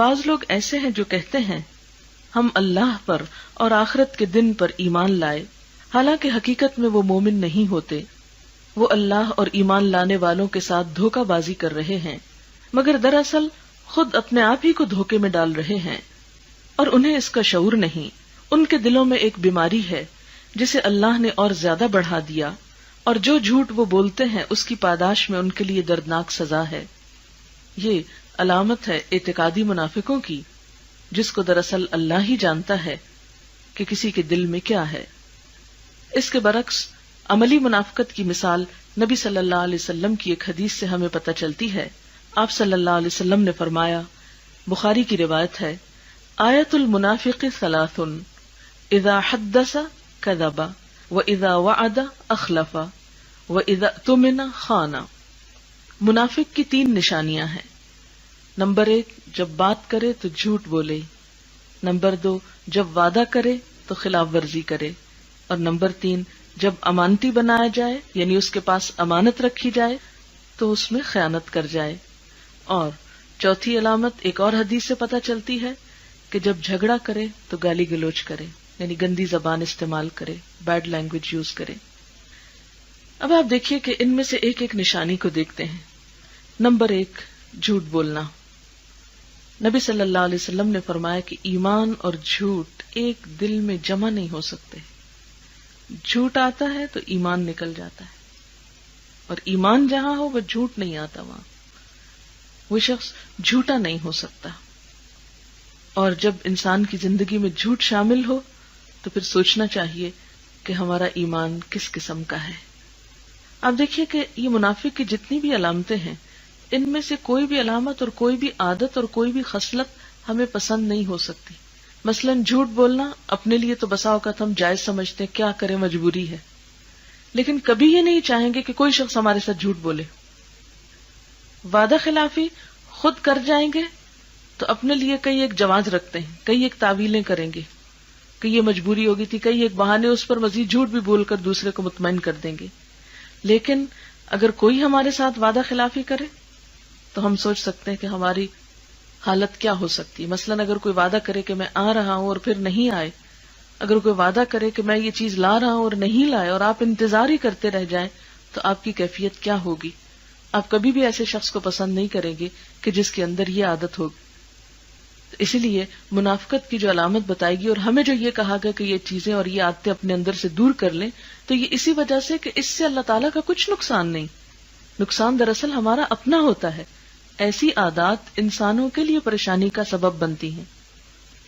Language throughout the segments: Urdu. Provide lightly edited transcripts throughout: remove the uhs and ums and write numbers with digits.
بعض لوگ ایسے ہیں جو کہتے ہیں ہم اللہ پر اور آخرت کے دن پر ایمان لائے، حالانکہ حقیقت میں وہ مومن نہیں ہوتے، وہ اللہ اور ایمان لانے والوں کے ساتھ دھوکہ بازی کر رہے ہیں، مگر دراصل خود اپنے آپ ہی کو دھوکے میں ڈال رہے ہیں اور انہیں اس کا شعور نہیں۔ ان کے دلوں میں ایک بیماری ہے جسے اللہ نے اور زیادہ بڑھا دیا، اور جو جھوٹ وہ بولتے ہیں اس کی پاداش میں ان کے لیے دردناک سزا ہے۔ یہ علامت ہے اعتقادی منافقوں کی، جس کو دراصل اللہ ہی جانتا ہے کہ کسی کے دل میں کیا ہے۔ اس کے برعکس عملی منافقت کی مثال نبی صلی اللہ علیہ وسلم کی ایک حدیث سے ہمیں پتہ چلتی ہے۔ آپ صلی اللہ علیہ وسلم نے فرمایا، بخاری کی روایت ہے، آیت المنافق ثلاث، اذا حدث کذب واذا وعد اخلف واذا اؤتمن خان۔ منافق کی 3 نشانیاں ہیں۔ نمبر 1، جب بات کرے تو جھوٹ بولے، نمبر 2، جب وعدہ کرے تو خلاف ورزی کرے، اور نمبر 3، جب امانتی بنایا جائے یعنی اس کے پاس امانت رکھی جائے تو اس میں خیانت کر جائے۔ اور چوتھی علامت ایک اور حدیث سے پتہ چلتی ہے کہ جب جھگڑا کرے تو گالی گلوچ کرے، یعنی گندی زبان استعمال کرے، بیڈ لینگویج یوز کرے۔ اب آپ دیکھیے کہ ان میں سے ایک ایک نشانی کو دیکھتے ہیں۔ نمبر 1، جھوٹ بولنا۔ نبی صلی اللہ علیہ وسلم نے فرمایا کہ ایمان اور جھوٹ ایک دل میں جمع نہیں ہو سکتے۔ جھوٹ آتا ہے تو ایمان نکل جاتا ہے، اور ایمان جہاں ہو وہ جھوٹ نہیں آتا، وہاں وہ شخص جھوٹا نہیں ہو سکتا۔ اور جب انسان کی زندگی میں جھوٹ شامل ہو تو پھر سوچنا چاہیے کہ ہمارا ایمان کس قسم کا ہے۔ آپ دیکھیے کہ یہ منافق کی جتنی بھی علامتیں ہیں، ان میں سے کوئی بھی علامت اور کوئی بھی عادت اور کوئی بھی خصلت ہمیں پسند نہیں ہو سکتی۔ مثلا جھوٹ بولنا اپنے لیے تو بسا اوقات ہم جائز سمجھتے ہیں، کیا کریں مجبوری ہے، لیکن کبھی یہ نہیں چاہیں گے کہ کوئی شخص ہمارے ساتھ جھوٹ بولے۔ وعدہ خلافی خود کر جائیں گے تو اپنے لیے کئی ایک جواز رکھتے ہیں، کئی ایک تعویلیں کریں گے کہ یہ مجبوری ہوگی تھی، کئی ایک بہانے اس پر مزید جھوٹ بھی بول کر دوسرے کو مطمئن کر دیں گے۔ لیکن اگر کوئی ہمارے ساتھ وعدہ خلافی کرے تو ہم سوچ سکتے ہیں کہ ہماری حالت کیا ہو سکتی ہے۔ مثلا اگر کوئی وعدہ کرے کہ میں آ رہا ہوں اور پھر نہیں آئے، اگر کوئی وعدہ کرے کہ میں یہ چیز لا رہا ہوں اور نہیں لائے اور آپ انتظار ہی کرتے رہ جائیں تو آپ کی کیفیت کیا ہوگی؟ آپ کبھی بھی ایسے شخص کو پسند نہیں کریں گے کہ جس کے اندر یہ عادت ہوگی۔ اسی لیے منافقت کی جو علامت بتائی گئی اور ہمیں جو یہ کہا گیا کہ یہ چیزیں اور یہ عادتیں اپنے اندر سے دور کر لیں، تو یہ اسی وجہ سے کہ اس سے اللہ تعالیٰ کا کچھ نقصان نہیں، نقصان دراصل ہمارا اپنا ہوتا ہے۔ ایسی عادات انسانوں کے لیے پریشانی کا سبب بنتی ہیں۔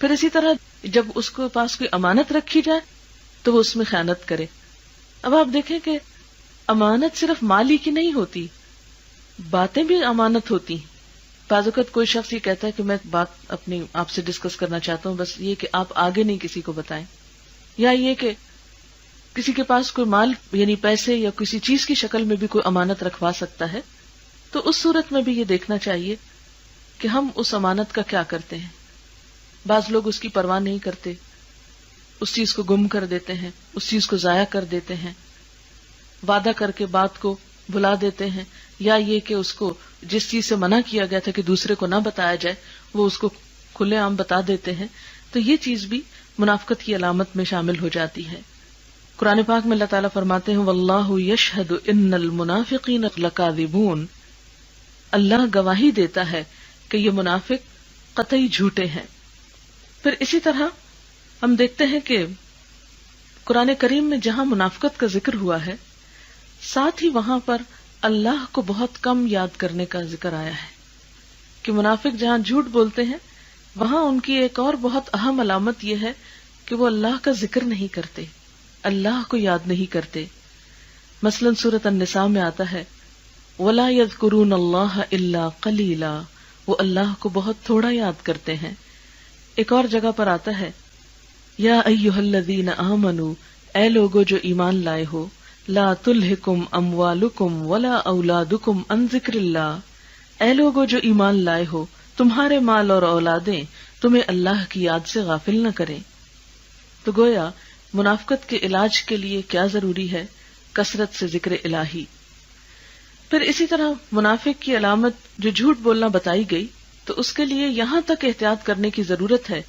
پھر اسی طرح جب اس کے پاس کوئی امانت رکھی جائے تو وہ اس میں خیانت کرے۔ اب آپ دیکھیں کہ امانت صرف مالی کی نہیں ہوتی، باتیں بھی امانت ہوتی ہیں۔ بعض اوقات کوئی شخص یہ کہتا ہے کہ میں بات اپنی آپ سے ڈسکس کرنا چاہتا ہوں، بس یہ کہ آپ آگے نہیں کسی کو بتائیں، یا یہ کہ کسی کے پاس کوئی مال یعنی پیسے یا کسی چیز کی شکل میں بھی کوئی امانت رکھوا سکتا ہے، تو اس صورت میں بھی یہ دیکھنا چاہیے کہ ہم اس امانت کا کیا کرتے ہیں۔ بعض لوگ اس کی پرواہ نہیں کرتے، اس چیز کو گم کر دیتے ہیں، اس چیز کو ضائع کر دیتے ہیں، وعدہ کر کے بات کو بھلا دیتے ہیں، یا یہ کہ اس کو جس چیز سے منع کیا گیا تھا کہ دوسرے کو نہ بتایا جائے وہ اس کو کھلے عام بتا دیتے ہیں، تو یہ چیز بھی منافقت کی علامت میں شامل ہو جاتی ہے۔ قرآن پاک میں اللہ تعالیٰ فرماتے ہیں واللہ یشہد ان المنافقین لکاذبون، اللہ گواہی دیتا ہے کہ یہ منافق قطعی جھوٹے ہیں۔ پھر اسی طرح ہم دیکھتے ہیں کہ قرآن کریم میں جہاں منافقت کا ذکر ہوا ہے، ساتھ ہی وہاں پر اللہ کو بہت کم یاد کرنے کا ذکر آیا ہے، کہ منافق جہاں جھوٹ بولتے ہیں وہاں ان کی ایک اور بہت اہم علامت یہ ہے کہ وہ اللہ کا ذکر نہیں کرتے، اللہ کو یاد نہیں کرتے۔ مثلا سورۃ النساء میں آتا ہے وَلَا يَذْكُرُونَ اللَّهَ إِلَّا قَلِيلًا، وہ اللہ کو بہت تھوڑا یاد کرتے ہیں۔ ایک اور جگہ پر آتا ہے یا ایھا الذین آمنوا، اے لوگو جو ایمان لائے ہو، لا تلہکم اموالکم ولا اولادکم عن ذکر اللہ، اے لوگو جو ایمان لائے ہو، تمہارے مال اور اولادیں تمہیں اللہ کی یاد سے غافل نہ کریں۔ تو گویا منافقت کے علاج کے لیے کیا ضروری ہے؟ کثرت سے ذکر الہی۔ پھر اسی طرح منافق کی علامت جو جھوٹ بولنا بتائی گئی، تو اس کے لیے یہاں تک احتیاط کرنے کی ضرورت ہے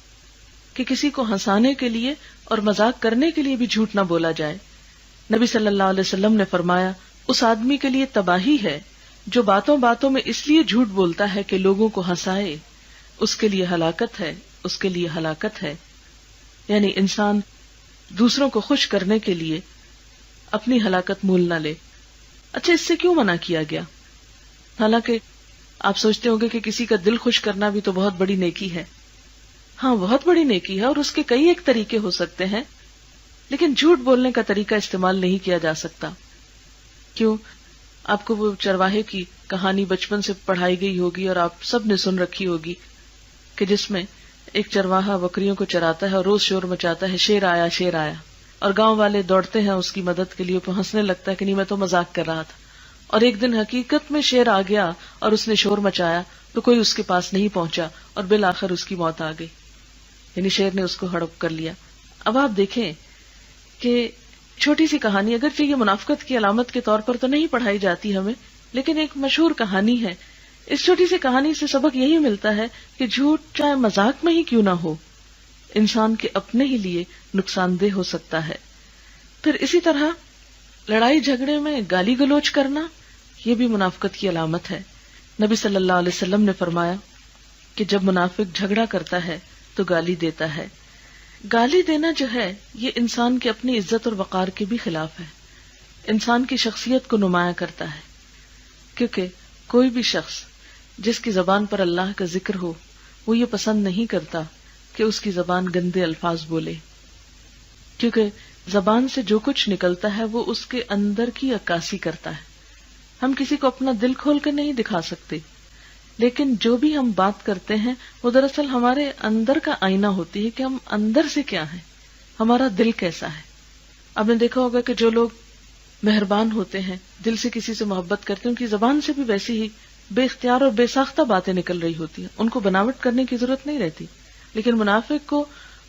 کہ کسی کو ہنسانے کے لیے اور مذاق کرنے کے لیے بھی جھوٹ نہ بولا جائے۔ نبی صلی اللہ علیہ وسلم نے فرمایا، اس آدمی کے لیے تباہی ہے جو باتوں باتوں میں اس لیے جھوٹ بولتا ہے کہ لوگوں کو ہنسائے، اس کے لیے ہلاکت ہے، اس کے لیے ہلاکت ہے۔ یعنی انسان دوسروں کو خوش کرنے کے لیے اپنی ہلاکت مول نہ لے۔ اچھا، اس سے کیوں منع کیا گیا؟ حالانکہ آپ سوچتے ہوں گے کہ کسی کا دل خوش کرنا بھی تو بہت بڑی نیکی ہے۔ ہاں، بہت بڑی نیکی ہے، اور اس کے کئی ایک طریقے ہو سکتے ہیں، لیکن جھوٹ بولنے کا طریقہ استعمال نہیں کیا جا سکتا۔ کیوں؟ آپ کو وہ چرواہے کی کہانی بچپن سے پڑھائی گئی ہوگی اور آپ سب نے سن رکھی ہوگی کہ جس میں ایک چرواہا بکریوں کو چراتا ہے اور روز شور مچاتا ہے، شیر آیا شیر آیا، اور گاؤں والے دوڑتے ہیں اس کی مدد کے لیے، وہ ہنسنے لگتا ہے کہ نہیں، میں تو مذاق کر رہا تھا۔ اور ایک دن حقیقت میں شیر آ گیا اور اس نے شور مچایا تو کوئی اس کے پاس نہیں پہنچا اور بالآخر اس کی موت آ گئی، یعنی شیر نے اس کو ہڑپ کر لیا۔ اب آپ دیکھیں کہ چھوٹی سی کہانی، اگرچہ یہ منافقت کی علامت کے طور پر تو نہیں پڑھائی جاتی ہمیں، لیکن ایک مشہور کہانی ہے۔ اس چھوٹی سی کہانی سے سبق یہی ملتا ہے کہ جھوٹ چاہے مذاق میں ہی کیوں نہ ہو، انسان کے اپنے ہی لیے نقصان دہ ہو سکتا ہے۔ پھر اسی طرح لڑائی جھگڑے میں گالی گلوچ کرنا، یہ بھی منافقت کی علامت ہے۔ نبی صلی اللہ علیہ وسلم نے فرمایا کہ جب منافق جھگڑا کرتا ہے تو گالی دیتا ہے۔ گالی دینا جو ہے یہ انسان کی اپنی عزت اور وقار کے بھی خلاف ہے، انسان کی شخصیت کو نمایاں کرتا ہے، کیونکہ کوئی بھی شخص جس کی زبان پر اللہ کا ذکر ہو وہ یہ پسند نہیں کرتا کہ اس کی زبان گندے الفاظ بولے، کیونکہ زبان سے جو کچھ نکلتا ہے وہ اس کے اندر کی عکاسی کرتا ہے۔ ہم کسی کو اپنا دل کھول کر نہیں دکھا سکتے، لیکن جو بھی ہم بات کرتے ہیں وہ دراصل ہمارے اندر کا آئینہ ہوتی ہے کہ ہم اندر سے کیا ہیں، ہمارا دل کیسا ہے۔ آپ نے دیکھا ہوگا کہ جو لوگ مہربان ہوتے ہیں، دل سے کسی سے محبت کرتے ہیں، ان کی زبان سے بھی ویسی ہی بے اختیار اور بے ساختہ باتیں نکل رہی ہوتی ہیں، ان کو بناوٹ کرنے کی ضرورت نہیں رہتی۔ لیکن منافق کو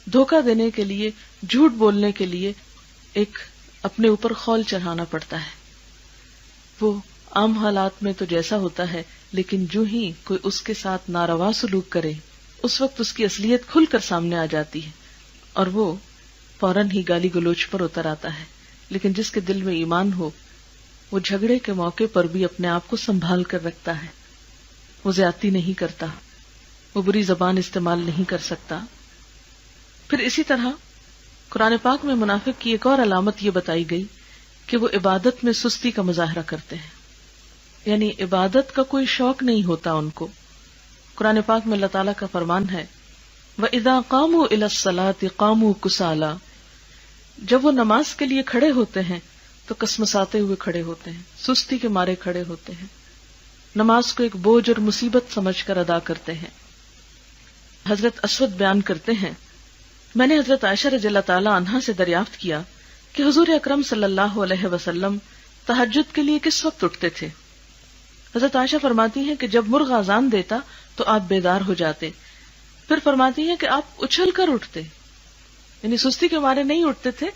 دھوکہ دینے کے لیے، جھوٹ بولنے کے لیے ایک اپنے اوپر خول چڑھانا پڑتا ہے۔ وہ عام حالات میں تو جیسا ہوتا ہے، لیکن جو ہی کوئی اس کے ساتھ ناروا سلوک کرے اس وقت اس کی اصلیت کھل کر سامنے آ جاتی ہے اور وہ فوراً ہی گالی گلوچ پر اتر آتا ہے۔ لیکن جس کے دل میں ایمان ہو وہ جھگڑے کے موقع پر بھی اپنے آپ کو سنبھال کر رکھتا ہے، وہ زیادتی نہیں کرتا، وہ بری زبان استعمال نہیں کر سکتا۔ پھر اسی طرح قرآن پاک میں منافق کی ایک اور علامت یہ بتائی گئی کہ وہ عبادت میں سستی کا مظاہرہ کرتے ہیں، یعنی عبادت کا کوئی شوق نہیں ہوتا ان کو۔ قرآن پاک میں اللہ تعالیٰ کا فرمان ہے، وَإِذَا قَامُوا إِلَى الصَّلَاةِ قَامُوا كُسَالَىٰ، جب وہ نماز کے لیے کھڑے ہوتے ہیں تو کسمساتے ہوئے کھڑے ہوتے ہیں، سستی کے مارے کھڑے ہوتے ہیں، نماز کو ایک بوجھ اور مصیبت سمجھ کر ادا کرتے ہیں۔ حضرت اسود بیان کرتے ہیں، میں نے حضرت عائشہ رضی اللہ تعالی عنہا سے دریافت کیا کہ حضور اکرم صلی اللہ علیہ وسلم تہجد کے لیے کس وقت اٹھتے تھے؟ حضرت عائشہ فرماتی ہیں کہ جب مرغ اذان دیتا تو آپ بیدار ہو جاتے، پھر فرماتی ہیں کہ آپ اچھل کر اٹھتے، یعنی سستی کے مارے نہیں اٹھتے تھے،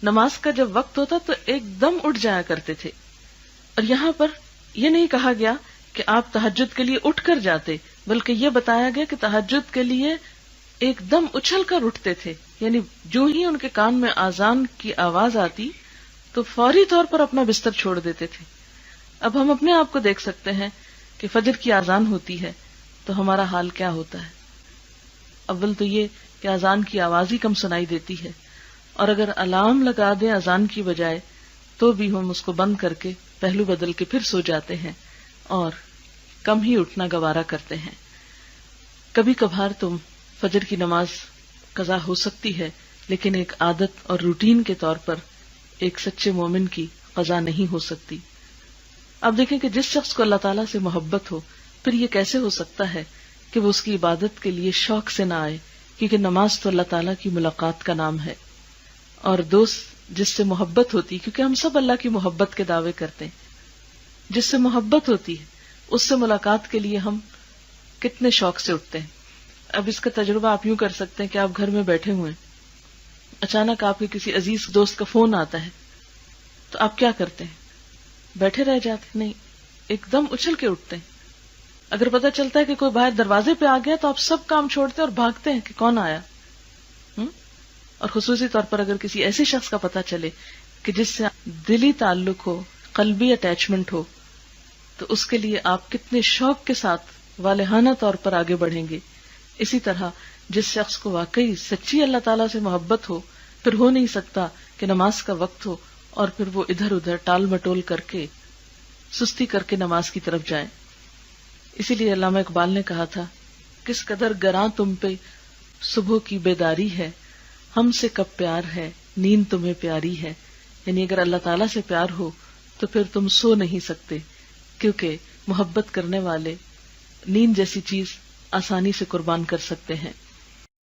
نماز کا جب وقت ہوتا تو ایک دم اٹھ جایا کرتے تھے۔ اور یہاں پر یہ نہیں کہا گیا کہ آپ تہجد کے لیے اٹھ کر جاتے، بلکہ یہ بتایا گیا کہ تہجد کے لیے ایک دم اچھل کر اٹھتے تھے، یعنی جو ہی ان کے کان میں اذان کی آواز آتی تو فوری طور پر اپنا بستر چھوڑ دیتے تھے۔ اب ہم اپنے آپ کو دیکھ سکتے ہیں کہ فجر کی اذان ہوتی ہے تو ہمارا حال کیا ہوتا ہے۔ اول تو یہ کہ اذان کی آواز ہی کم سنائی دیتی ہے، اور اگر الارم لگا دیں اذان کی بجائے تو بھی ہم اس کو بند کر کے پہلو بدل کے پھر سو جاتے ہیں اور کم ہی اٹھنا گوارا کرتے ہیں۔ کبھی کبھار تو فجر کی نماز قضا ہو سکتی ہے، لیکن ایک عادت اور روٹین کے طور پر ایک سچے مومن کی قضا نہیں ہو سکتی۔ اب دیکھیں کہ جس شخص کو اللہ تعالیٰ سے محبت ہو، پھر یہ کیسے ہو سکتا ہے کہ وہ اس کی عبادت کے لیے شوق سے نہ آئے، کیونکہ نماز تو اللہ تعالیٰ کی ملاقات کا نام ہے، اور دوست جس سے محبت ہوتی، کیونکہ ہم سب اللہ کی محبت کے دعوے کرتے ہیں، جس سے محبت ہوتی ہے اس سے ملاقات کے لیے ہم کتنے شوق سے اٹھتے ہیں۔ اب اس کا تجربہ آپ یوں کر سکتے ہیں کہ آپ گھر میں بیٹھے ہوئے ہیں، اچانک آپ کے کسی عزیز دوست کا فون آتا ہے تو آپ کیا کرتے ہیں؟ بیٹھے رہ جاتے؟ نہیں، ایک دم اچھل کے اٹھتے ہیں، اگر پتہ چلتا ہے کہ کوئی باہر دروازے پہ آ گیا تو آپ سب کام چھوڑتے اور بھاگتے ہیں کہ کون آیا. اور خصوصی طور پر اگر کسی ایسے شخص کا پتہ چلے کہ جس سے دلی تعلق ہو، قلبی اٹیچمنٹ ہو، تو اس کے لیے آپ کتنے شوق کے ساتھ والہانہ طور پر آگے بڑھیں گے. اسی طرح جس شخص کو واقعی سچی اللہ تعالیٰ سے محبت ہو، پھر ہو نہیں سکتا کہ نماز کا وقت ہو اور پھر وہ ادھر ادھر ٹال مٹول کر کے سستی کر کے نماز کی طرف جائیں. اسی لیے علامہ اقبال نے کہا تھا، کس قدر گراں تم پہ صبح کی بیداری ہے، ہم سے کب پیار ہے نیند تمہیں پیاری ہے. یعنی اگر اللہ تعالیٰ سے پیار ہو تو پھر تم سو نہیں سکتے، کیونکہ محبت کرنے والے نیند جیسی چیز آسانی سے قربان کر سکتے ہیں.